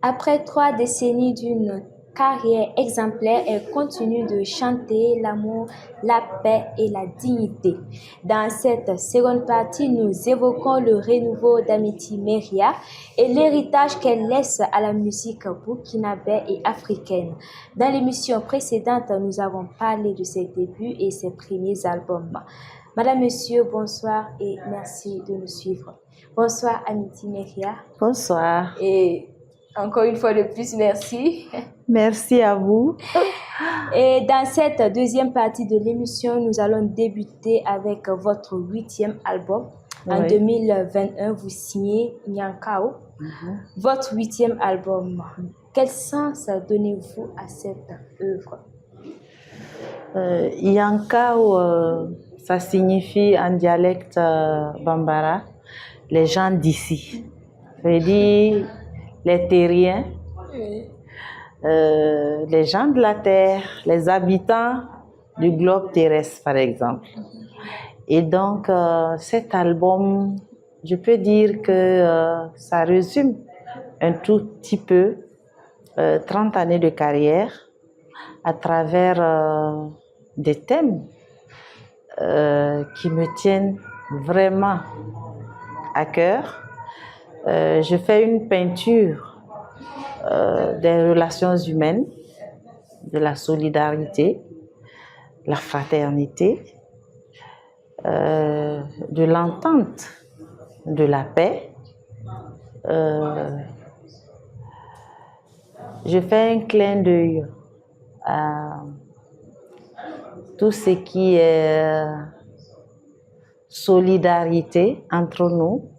Après 3 décennies d'une carrière exemplaire, elle continue de chanter l'amour, la paix et la dignité. Dans cette seconde partie, nous évoquons le renouveau d'Amity Meria et l'héritage qu'elle laisse à la musique burkinabé et africaine. Dans l'émission précédente, nous avons parlé de ses débuts et ses premiers albums. Madame, Monsieur, bonsoir et merci de nous suivre. Bonsoir Amity Meria. Bonsoir. Et encore une fois de plus, merci. Merci à vous. Et dans cette deuxième partie de l'émission, nous allons débuter avec votre 8e album. En 2021, vous signez Nyankao. Votre 8e album. Quel sens donnez-vous à cette œuvre? Nyankao, ça signifie en dialecte bambara, les gens d'ici. Ça veut dire les terriens, les gens de la terre, les habitants du globe terrestre, par exemple. Et donc, cet album, je peux dire que ça résume un tout petit peu 30 années de carrière à travers des thèmes qui me tiennent vraiment à cœur. Je fais une peinture des relations humaines, de la solidarité, la fraternité, de l'entente, de la paix. Je fais un clin d'œil à tout ce qui est solidarité entre nous.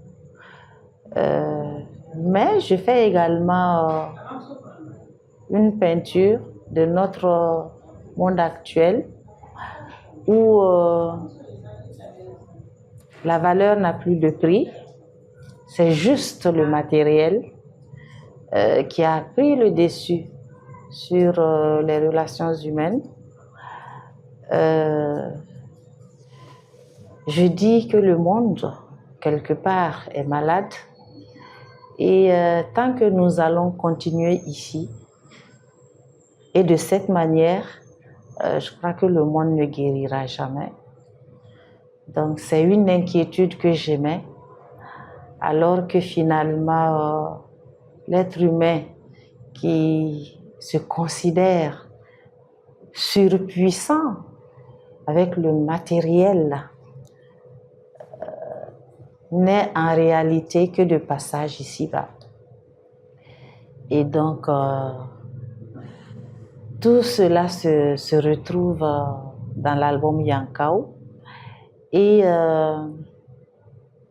Mais je fais également une peinture de notre monde actuel où la valeur n'a plus de prix, c'est juste le matériel qui a pris le dessus sur les relations humaines. Je dis que le monde, quelque part, est malade et tant que nous allons continuer ici et de cette manière, je crois que le monde ne guérira jamais. Donc c'est une inquiétude que j'émets, alors que finalement l'être humain qui se considère surpuissant avec le matériel n'est en réalité que de passage ici-bas. Et donc tout cela se retrouve dans l'album Nyankao. Et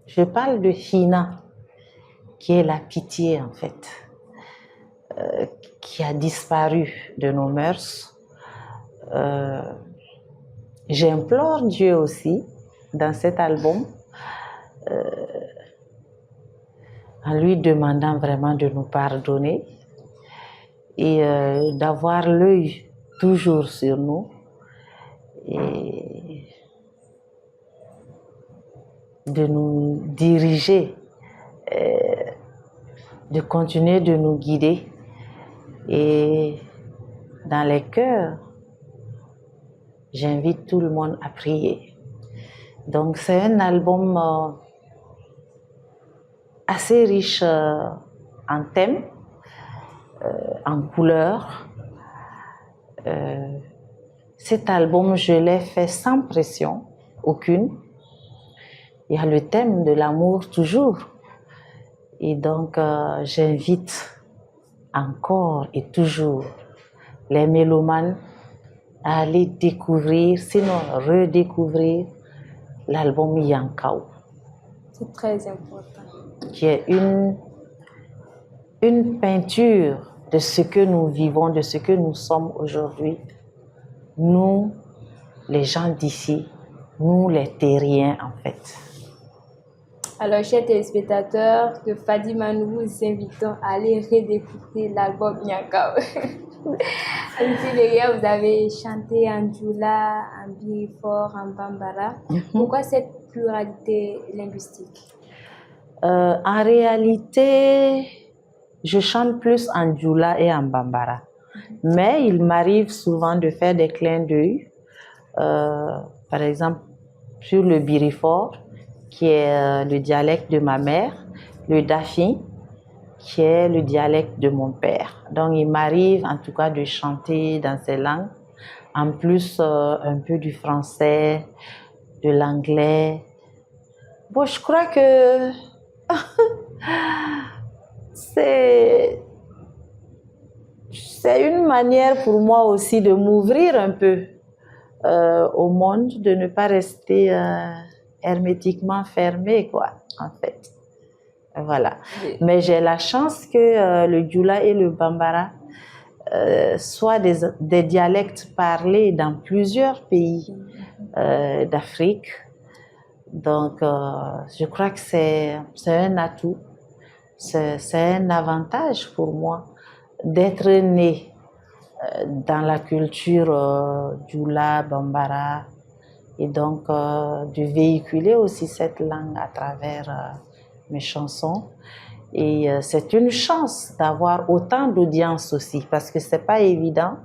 je parle de Hina, qui est la pitié en fait, qui a disparu de nos mœurs. J'implore Dieu aussi dans cet album, en lui demandant vraiment de nous pardonner et d'avoir l'œil toujours sur nous et de nous diriger, de continuer de nous guider. Et dans les cœurs, j'invite tout le monde à prier. Donc c'est un album assez riche en thèmes, en couleurs. Cet album, je l'ai fait sans pression aucune. Il y a le thème de l'amour toujours. Et donc, j'invite encore et toujours les mélomanes à aller découvrir, sinon redécouvrir l'album Nyankao. C'est très important. Qui est une peinture de ce que nous vivons, de ce que nous sommes aujourd'hui. Nous, les gens d'ici, nous les terriens en fait. Alors, chers téléspectateurs de Fadima, nous vous invitons à aller redécouvrir l'album Nyankao. Amity Meria, vous avez chanté en Djoula, en Birifor, en Bambara. Pourquoi cette pluralité linguistique? En réalité, je chante plus en djoula et en bambara. Mais il m'arrive souvent de faire des clins d'œil, par exemple sur le birifort, qui est le dialecte de ma mère, le dafi, qui est le dialecte de mon père. Donc il m'arrive en tout cas de chanter dans ces langues, en plus un peu du français, de l'anglais. Bon, je crois que c'est une manière pour moi aussi de m'ouvrir un peu au monde, de ne pas rester hermétiquement fermée, quoi, en fait. Voilà. Oui. Mais j'ai la chance que le djoula et le bambara soient des dialectes parlés dans plusieurs pays d'Afrique. Donc, je crois que c'est un atout, c'est un avantage pour moi d'être née dans la culture djoula, bambara, et donc de véhiculer aussi cette langue à travers mes chansons. Et c'est une chance d'avoir autant d'audience aussi, parce que c'est pas évident.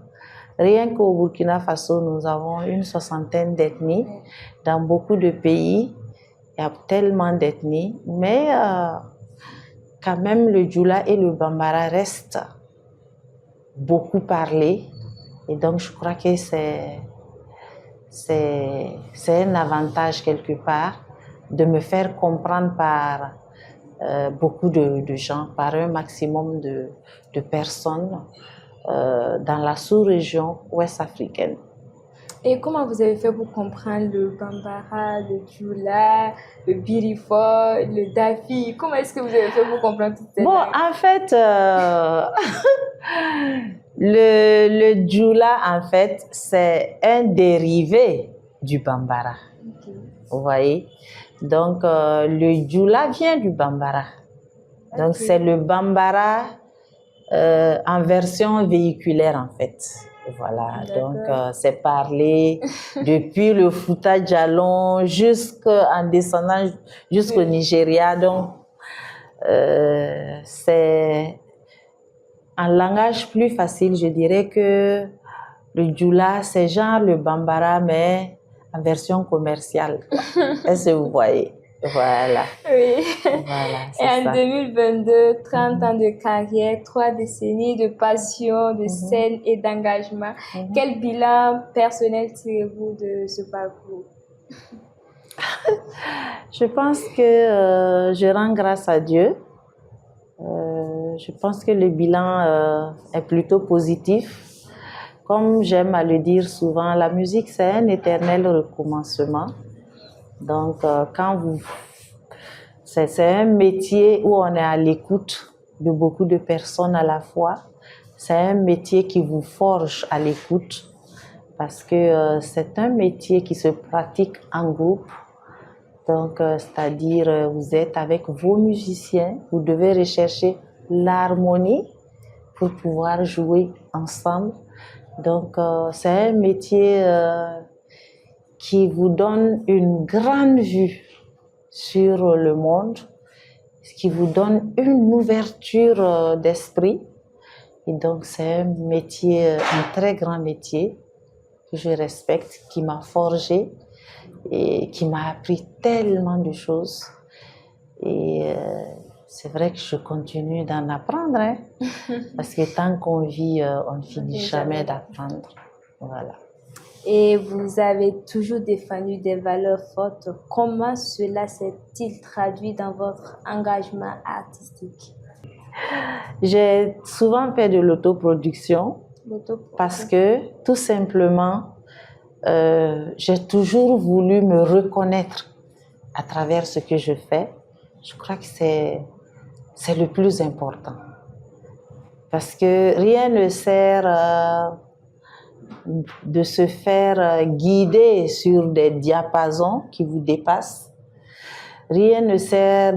Rien qu'au Burkina Faso, nous avons une 60aine d'ethnies. Dans beaucoup de pays, il y a tellement d'ethnies, mais quand même le djoula et le bambara restent beaucoup parlés. Et donc je crois que c'est un avantage quelque part de me faire comprendre par beaucoup de gens, par un maximum de personnes dans la sous-région ouest africaine. Et comment vous avez fait pour comprendre le bambara, le djoula, le birifort, le dafi? Comment est-ce que vous avez fait pour comprendre toutes ces langues? En fait, le djoula, en fait, c'est un dérivé du bambara. Okay. Vous voyez? Donc, le djoula vient du bambara. Donc, okay. C'est le bambara en version véhiculaire, en fait. Voilà, donc c'est parlé depuis le Fouta Djallon jusqu'en descendant jusqu'au Nigeria. Donc, c'est un langage plus facile, je dirais que le djoula, c'est genre le bambara, mais en version commerciale. Est-ce que vous voyez? Voilà. Oui. Voilà, et en 2022, 30 ans de carrière, 3 décennies de passion, de scène et d'engagement. Quel bilan personnel tirez-vous de ce parcours? Je pense que je rends grâce à Dieu. Je pense que le bilan est plutôt positif. Comme j'aime à le dire souvent, la musique, c'est un éternel recommencement. Donc, c'est un métier où on est à l'écoute de beaucoup de personnes à la fois. C'est un métier qui vous forge à l'écoute parce que c'est un métier qui se pratique en groupe. Donc, c'est-à-dire, vous êtes avec vos musiciens, vous devez rechercher l'harmonie pour pouvoir jouer ensemble. Donc, c'est un métier qui vous donne une grande vue sur le monde, qui vous donne une ouverture d'esprit. Et donc, c'est un métier, un très grand métier que je respecte, qui m'a forgé et qui m'a appris tellement de choses. Et c'est vrai que je continue d'en apprendre, hein, parce que tant qu'on vit, on ne finit jamais d'apprendre. Voilà. Et vous avez toujours défendu des valeurs fortes. Comment cela s'est-il traduit dans votre engagement artistique? J'ai souvent fait de l'autoproduction parce que tout simplement, j'ai toujours voulu me reconnaître à travers ce que je fais. Je crois que c'est le plus important. Parce que rien ne sert de se faire guider sur des diapasons qui vous dépassent. Rien ne sert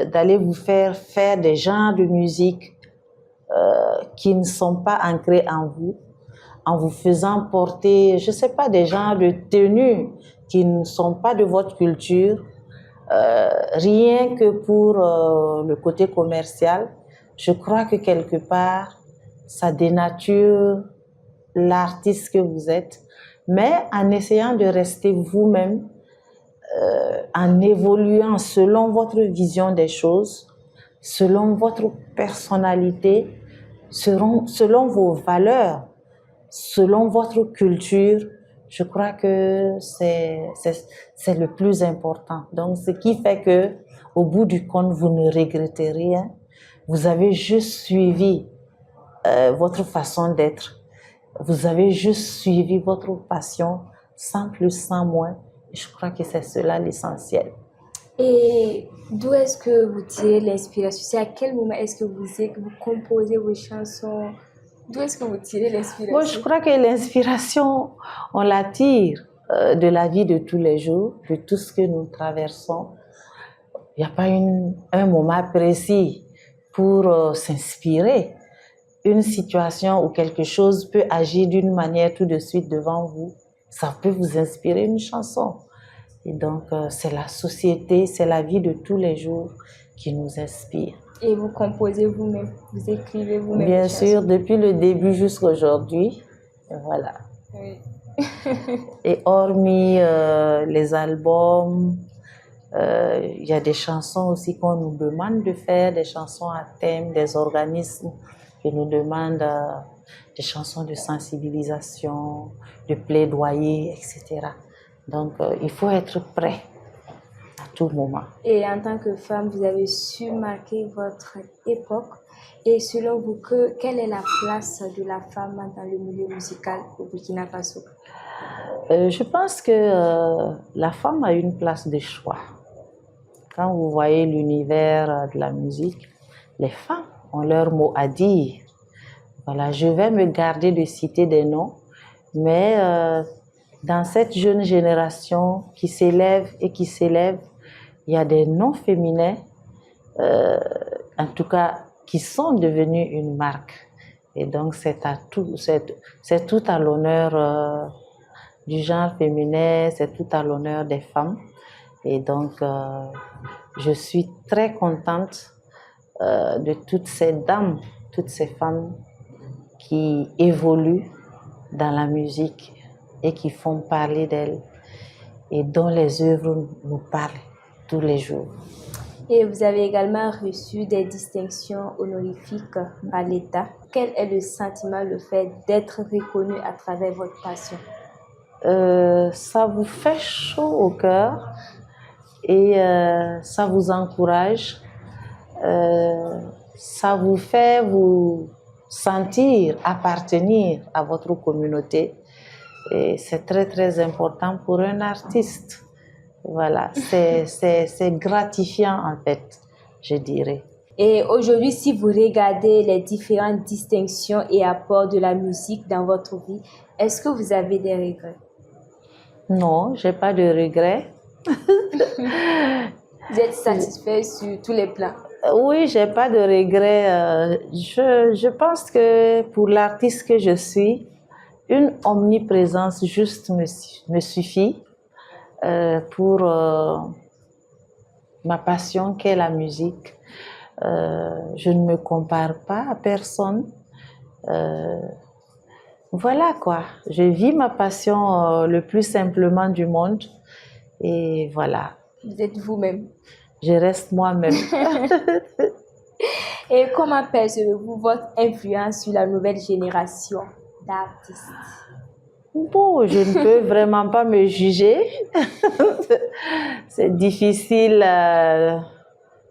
d'aller vous faire des genres de musique qui ne sont pas ancrés en vous faisant porter, je ne sais pas, des genres de tenues qui ne sont pas de votre culture, rien que pour le côté commercial. je crois que quelque part, ça dénature l'artiste que vous êtes, mais en essayant de rester vous-même, en évoluant selon votre vision des choses, selon votre personnalité, selon vos valeurs, selon votre culture, je crois que c'est le plus important. Donc, ce qui fait que, au bout du compte, vous ne regrettez rien. Vous avez juste suivi votre façon d'être. Vous avez juste suivi votre passion, sans plus, sans moins. Je crois que c'est cela l'essentiel. Et d'où est-ce que vous tirez l'inspiration? C'est à quel moment est-ce que vous composez vos chansons? D'où est-ce que vous tirez l'inspiration? Moi, je crois que l'inspiration, on la tire de la vie de tous les jours, de tout ce que nous traversons. Il n'y a pas un moment précis pour s'inspirer. Une situation ou quelque chose peut agir d'une manière tout de suite devant vous. Ça peut vous inspirer une chanson. Et donc, c'est la société, c'est la vie de tous les jours qui nous inspire. Et vous composez vous-même, vous écrivez vous-même? Bien sûr, depuis le début jusqu'à aujourd'hui. Voilà. Oui. Et hormis les albums, il y a des chansons aussi qu'on nous demande de faire, des chansons à thème, des organismes qui nous demandent des chansons de sensibilisation, de plaidoyer, etc. Donc, il faut être prêt à tout moment. Et en tant que femme, vous avez su marquer votre époque. Et selon vous, quelle est la place de la femme dans le milieu musical au Burkina Faso? Je pense que la femme a une place de choix. Quand vous voyez l'univers de la musique, les femmes ont leur mot à dire. Voilà, je vais me garder de citer des noms, mais dans cette jeune génération qui s'élève et qui s'élève, il y a des noms féminins, en tout cas, qui sont devenus une marque. Et donc, c'est tout à l'honneur du genre féminin, c'est tout à l'honneur des femmes. Et donc, je suis très contente de toutes ces dames, toutes ces femmes qui évoluent dans la musique et qui font parler d'elles et dont les œuvres nous parlent tous les jours. Et vous avez également reçu des distinctions honorifiques par l'État. Quel est le sentiment, le fait d'être reconnu à travers votre passion? Ça vous fait chaud au cœur et ça vous encourage. Ça vous fait vous sentir appartenir à votre communauté. Et c'est très, très important pour un artiste. Voilà, c'est gratifiant en fait, je dirais. Et aujourd'hui, si vous regardez les différentes distinctions et apports de la musique dans votre vie, est-ce que vous avez des regrets? Non, j'ai pas de regrets. Vous êtes satisfait sur tous les plans? Oui, j'ai pas de regrets. Je pense que pour l'artiste que je suis, une omniprésence juste me suffit pour ma passion qu'est la musique. Je ne me compare pas à personne. Voilà quoi, je vis ma passion le plus simplement du monde et voilà. Vous êtes vous-même. Je reste moi-même. Et comment percevez-vous votre influence sur la nouvelle génération d'artistes? Bon, je ne peux vraiment pas me juger. C'est difficile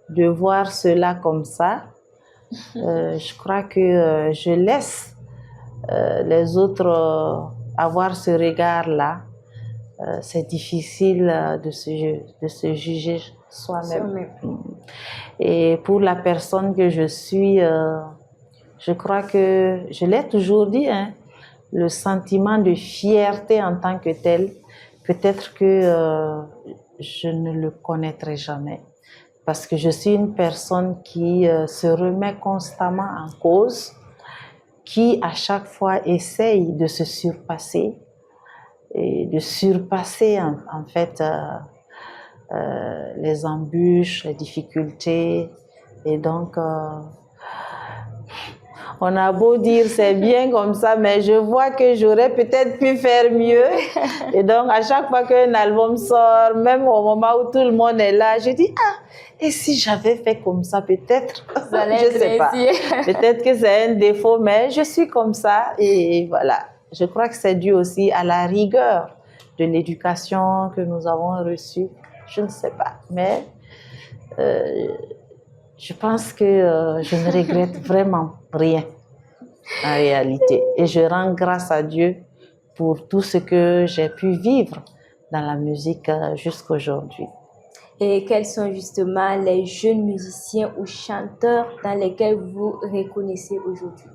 de voir cela comme ça. Je crois que je laisse les autres avoir ce regard-là. C'est difficile de se juger soi-même. Et pour la personne que je suis, je crois que je l'ai toujours dit, hein, le sentiment de fierté en tant que tel, peut-être que je ne le connaîtrai jamais. Parce que je suis une personne qui se remet constamment en cause, qui à chaque fois essaye de se surpasser et de surpasser en fait les embûches, les difficultés. Et donc, On a beau dire c'est bien comme ça, mais je vois que j'aurais peut-être pu faire mieux. Et donc, à chaque fois qu'un album sort, même au moment où tout le monde est là, je dis, ah, et si j'avais fait comme ça, peut-être, je sais pas. Peut-être que c'est un défaut, mais je suis comme ça. Et voilà, je crois que c'est dû aussi à la rigueur de l'éducation que nous avons reçue. Je ne sais pas, mais je pense que je ne regrette vraiment rien en réalité. Et je rends grâce à Dieu pour tout ce que j'ai pu vivre dans la musique jusqu'à aujourd'hui. Et quels sont justement les jeunes musiciens ou chanteurs dans lesquels vous reconnaissez aujourd'hui?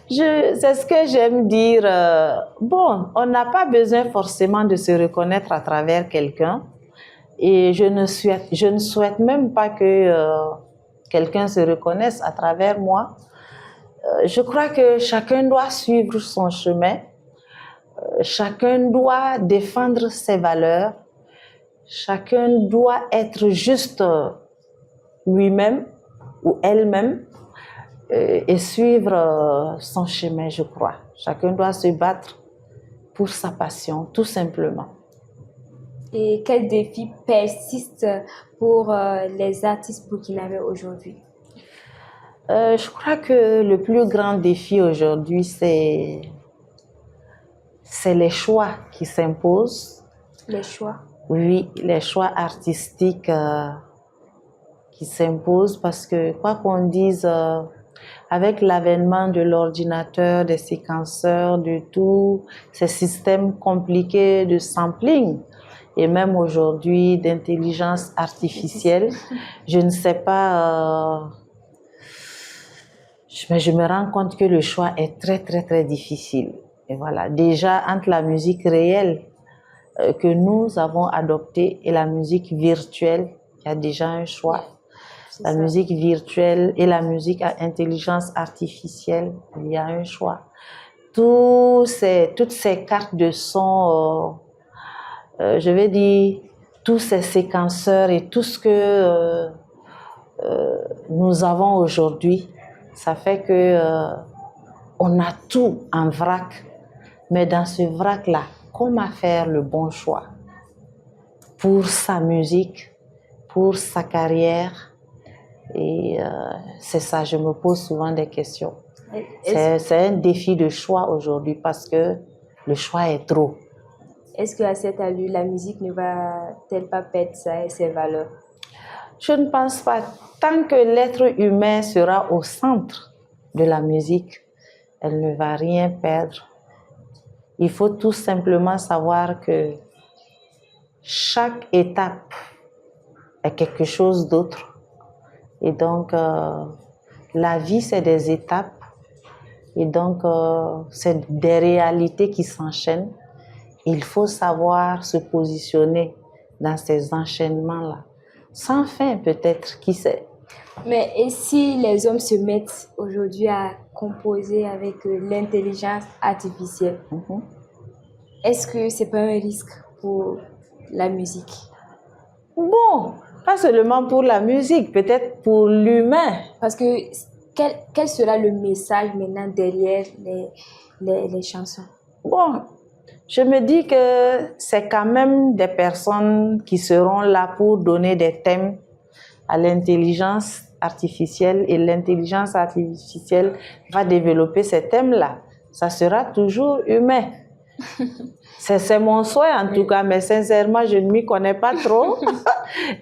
C'est ce que j'aime dire. Bon, on n'a pas besoin forcément de se reconnaître à travers quelqu'un. Et je ne souhaite même pas que quelqu'un se reconnaisse à travers moi. Je crois que chacun doit suivre son chemin. Chacun doit défendre ses valeurs. Chacun doit être juste lui-même ou elle-même et suivre son chemin, je crois. Chacun doit se battre pour sa passion, tout simplement. Et quels défis persistent pour les artistes burkinabés aujourd'hui? Je crois que le plus grand défi aujourd'hui, c'est les choix qui s'imposent. Les choix? Oui, les choix artistiques qui s'imposent parce que, quoi qu'on dise, avec l'avènement de l'ordinateur, des séquenceurs, de tous ces systèmes compliqués de sampling, et même aujourd'hui d'intelligence artificielle, je ne sais pas, mais je me rends compte que le choix est très, très, très difficile. Et voilà, déjà entre la musique réelle que nous avons adoptée et la musique virtuelle, il y a déjà un choix. La musique virtuelle et la musique à intelligence artificielle, il y a un choix. Toutes ces cartes de son, je vais dire, tous ces séquenceurs et tout ce que nous avons aujourd'hui, ça fait que on a tout en vrac. Mais dans ce vrac-là, comment faire le bon choix pour sa musique, pour sa carrière? Et c'est ça, je me pose souvent des questions. C'est un défi de choix aujourd'hui parce que le choix est trop. Est-ce qu'à cette allure, la musique ne va-t-elle pas perdre ses valeurs? Je ne pense pas. Tant que l'être humain sera au centre de la musique, elle ne va rien perdre. Il faut tout simplement savoir que chaque étape est quelque chose d'autre. Et donc, la vie, c'est des étapes. Et donc, c'est des réalités qui s'enchaînent. Il faut savoir se positionner dans ces enchaînements-là. Sans fin, peut-être, qui sait. Mais et si les hommes se mettent aujourd'hui à composer avec l'intelligence artificielle, est-ce que c'est pas un risque pour la musique? Bon, pas seulement pour la musique, peut-être pour l'humain. Parce que quel sera le message maintenant derrière les chansons? Bon, je me dis que c'est quand même des personnes qui seront là pour donner des thèmes à l'intelligence artificielle et l'intelligence artificielle va développer ces thèmes-là. Ça sera toujours humain. C'est mon souhait en tout cas, mais sincèrement, je ne m'y connais pas trop.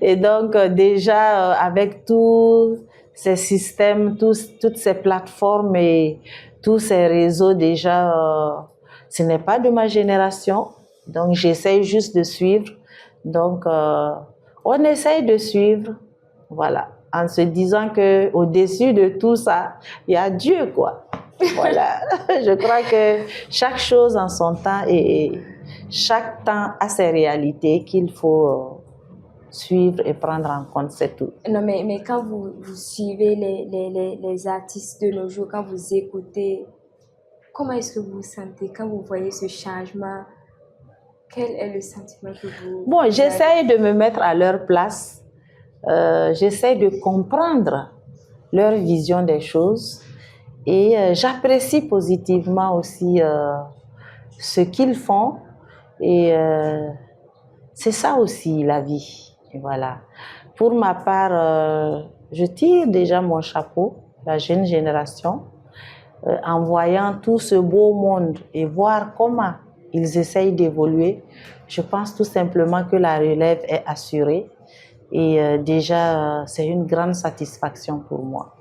Et donc, déjà, avec tous ces systèmes, toutes ces plateformes et tous ces réseaux, déjà, ce n'est pas de ma génération. Donc, j'essaye juste de suivre. Donc, on essaye de suivre, voilà, en se disant qu'au-dessus de tout ça, il y a Dieu, quoi. Voilà, je crois que chaque chose en son temps et chaque temps a ses réalités qu'il faut suivre et prendre en compte, c'est tout. Non, mais quand vous suivez les artistes de nos jours, quand vous écoutez, comment est-ce que vous vous sentez quand vous voyez ce changement? Quel est le sentiment que vous... Bon, j'essaie de me mettre à leur place. J'essaie de comprendre leur vision des choses. Et j'apprécie positivement aussi ce qu'ils font. Et c'est ça aussi la vie. Et voilà. Pour ma part, je tire déjà mon chapeau, la jeune génération, en voyant tout ce beau monde et voir comment ils essayent d'évoluer. Je pense tout simplement que la relève est assurée. Et déjà, c'est une grande satisfaction pour moi.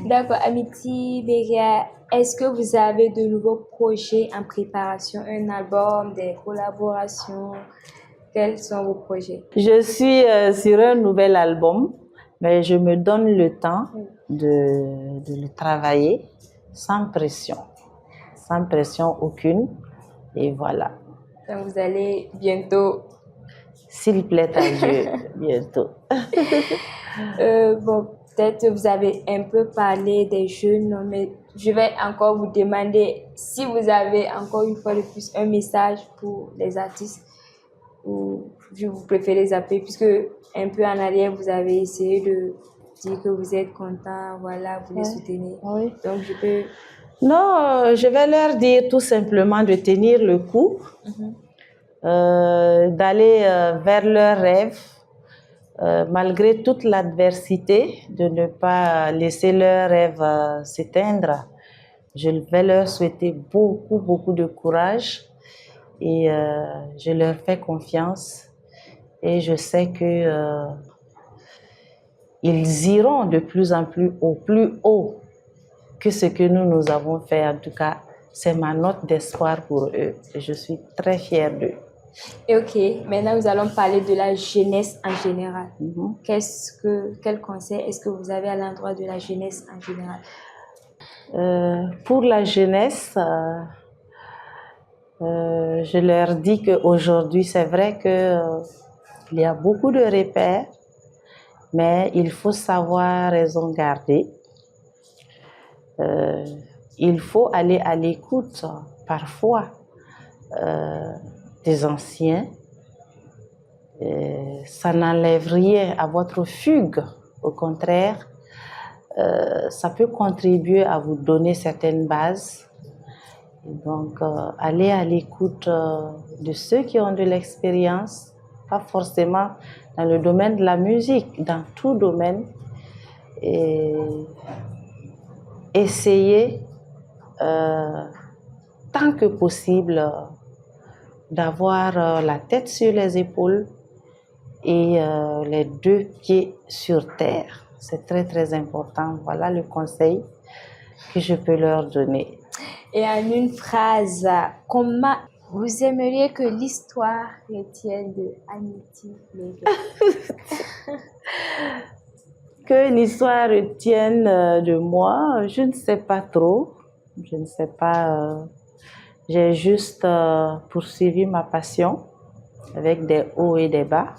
D'accord, Amity Beria, est-ce que vous avez de nouveaux projets en préparation, un album, des collaborations? Quels sont vos projets? Je suis sur un nouvel album, mais je me donne le temps de le travailler sans pression aucune. Et voilà. Donc vous allez bientôt... S'il plaît à Dieu, bientôt. Bon, peut-être vous avez un peu parlé des jeunes, mais je vais encore vous demander si vous avez encore une fois de plus un message pour les artistes ou vous préférez zapper, puisque un peu en arrière, vous avez essayé de dire que vous êtes content, voilà, vous les soutenez. Oui. Donc, je peux... Non, je vais leur dire tout simplement de tenir le coup, d'aller vers leurs rêves, malgré toute l'adversité, de ne pas laisser leurs rêves s'éteindre. Je vais leur souhaiter beaucoup de courage et je leur fais confiance et je sais que ils iront de plus en plus au plus haut que ce que nous avons fait. En tout cas, c'est ma note d'espoir pour eux et je suis très fière d'eux. Et ok, maintenant nous allons parler de la jeunesse en général. Quel conseil est-ce que vous avez à l'endroit de la jeunesse en général? Pour la jeunesse, je leur dis qu'aujourd'hui, c'est vrai qu'il y a beaucoup de repères, mais il faut savoir raison garder. Il faut aller à l'écoute parfois des anciens. Ça n'enlève rien à votre fugue. Au contraire, ça peut contribuer à vous donner certaines bases. Et donc, aller à l'écoute de ceux qui ont de l'expérience, pas forcément dans le domaine de la musique, dans tout domaine. Et essayer, tant que possible, d'avoir la tête sur les épaules et les deux pieds sur terre. C'est très important. Voilà le conseil que je peux leur donner. Et en une phrase, comment vous aimeriez que l'histoire retienne de Amity Beria? Que l'histoire retienne de moi, je ne sais pas trop. Je ne sais pas. J'ai juste poursuivi ma passion avec des hauts et des bas.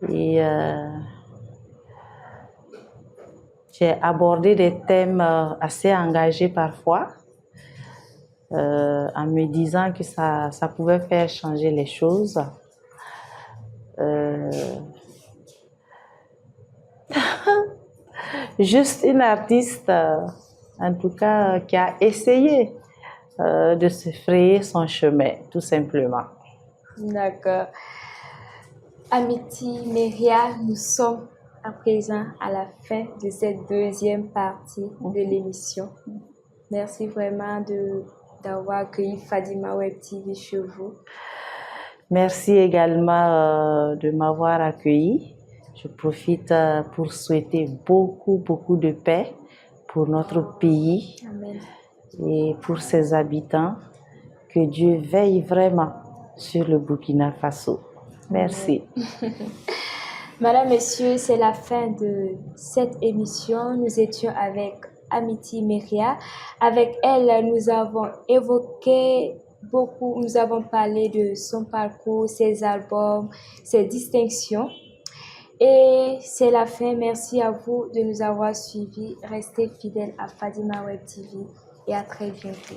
Et j'ai abordé des thèmes assez engagés parfois, en me disant que ça pouvait faire changer les choses. Juste une artiste, en tout cas, qui a essayé de se frayer son chemin, tout simplement. D'accord. Amity Beria, nous sommes à présent à la fin de cette deuxième partie de l'émission. Merci vraiment d'avoir accueilli Fadima Web TV chez vous. Merci également de m'avoir accueilli. Je profite pour souhaiter beaucoup de paix pour notre pays. Amen. Et pour ses habitants. Que Dieu veille vraiment sur le Burkina Faso. Merci. Madame, Messieurs, c'est la fin de cette émission. Nous étions avec Amity Beria. Avec elle, nous avons évoqué beaucoup, nous avons parlé de son parcours, ses albums, ses distinctions. Et c'est la fin. Merci à vous de nous avoir suivis. Restez fidèles à Fadima Web TV et à très bientôt.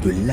de